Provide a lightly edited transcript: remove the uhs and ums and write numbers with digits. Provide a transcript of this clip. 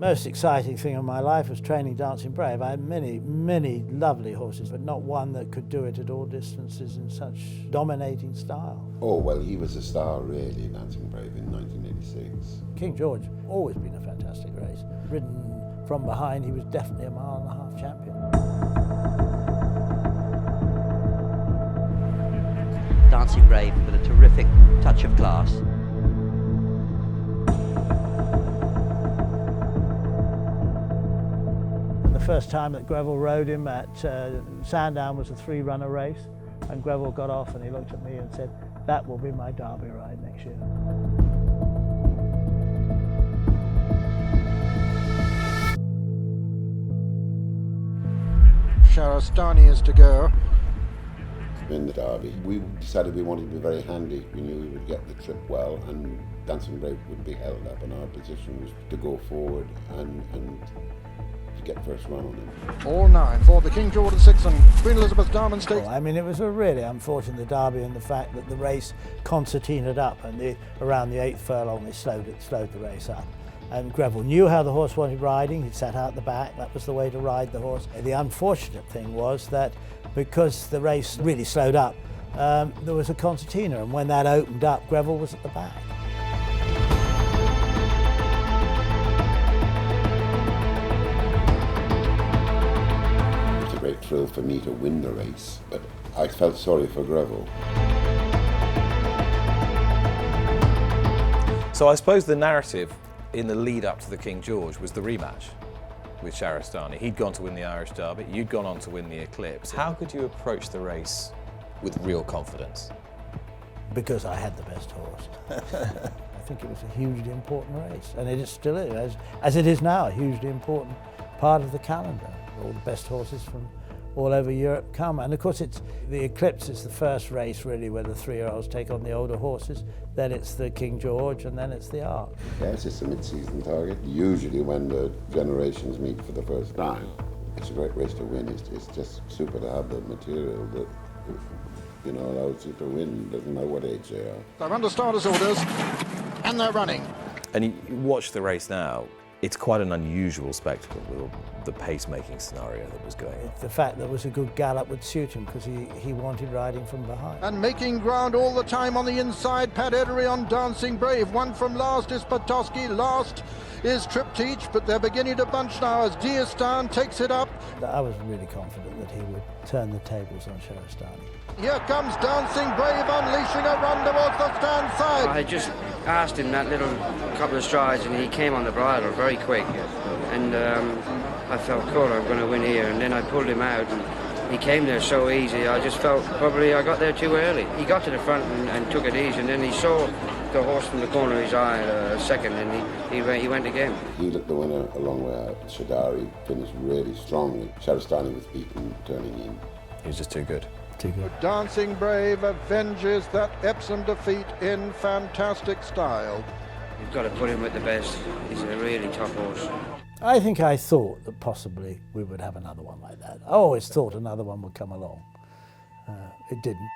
Most exciting thing in my life was training Dancing Brave. I had many lovely horses, but not one that could do it at all distances in such dominating style. Oh, well, he was a star really, Dancing Brave, in 1986. King George, always been a fantastic race. Ridden from behind, he was definitely a mile-and-a-half champion. Dancing Brave with a terrific touch of class. The first time that Greville rode him at Sandown was a 3-runner race, and Greville got off and he looked at me and said, "That will be my Derby ride next year." Shahrastani is to go. In the Derby, we decided we wanted to be very handy. We knew we would get the trip well, and Dancing Brave would be held up, and our position was to go forward and to get first run on him. All 9 for the King George VI and Queen Elizabeth Diamond Stakes. I mean, it was a really unfortunate Derby in the fact that the race concertinaed up, and around the 8th furlong they slowed the race up. And Greville knew how the horse wanted riding. He sat out the back. That was the way to ride the horse. The unfortunate thing was that because the race really slowed up, there was a concertina, and when that opened up, Greville was at the back. It was a great thrill for me to win the race, but I felt sorry for Greville. So I suppose the narrative in the lead up to the King George was the rematch with Shahrastani. He'd gone to win the Irish Derby, you'd gone on to win the Eclipse. How could you approach the race with real confidence? Because I had the best horse. I think it was a hugely important race, and it still is, as it is now, a hugely important part of the calendar. All the best horses from all over Europe come, and of course the Eclipse is the first race really where the 3-year-olds take on the older horses, then it's the King George, and then it's the Arc. Yes, it's a mid-season target. Usually when the generations meet for the first time, it's a great race to win. It's just super to have the material that, you know, allows you to win. Doesn't matter what age they are. They're under starters' orders, and they're running. And you watch the race now, it's quite an unusual spectacle with the pace-making scenario that was going on. The fact that it was a good gallop would suit him because he wanted riding from behind. And making ground all the time on the inside, Pat Edery on Dancing Brave. One from last is Potosky, last is Triptych, but they're beginning to bunch now as Diastan takes it up. I was really confident that he would turn the tables on Shahrastani. Here comes Dancing Brave unleashing a run towards the stand side. I just asked him that little couple of strides and he came on the bridle very quick, and I felt, cool, I'm going to win here, and then I pulled him out and he came there so easy. I just felt probably I got there too early. He got to the front and took it easy, and then he saw the horse from the corner of his eye a second, and he went again. He looked the winner a long way out. Shadari finished really strongly. Shahrastani was beaten, turning in. He was just too good. Too good. Dancing Brave avenges that Epsom defeat in fantastic style. You've got to put him with the best. He's a really tough horse. I think I thought that possibly we would have another one like that. I always thought another one would come along. It didn't.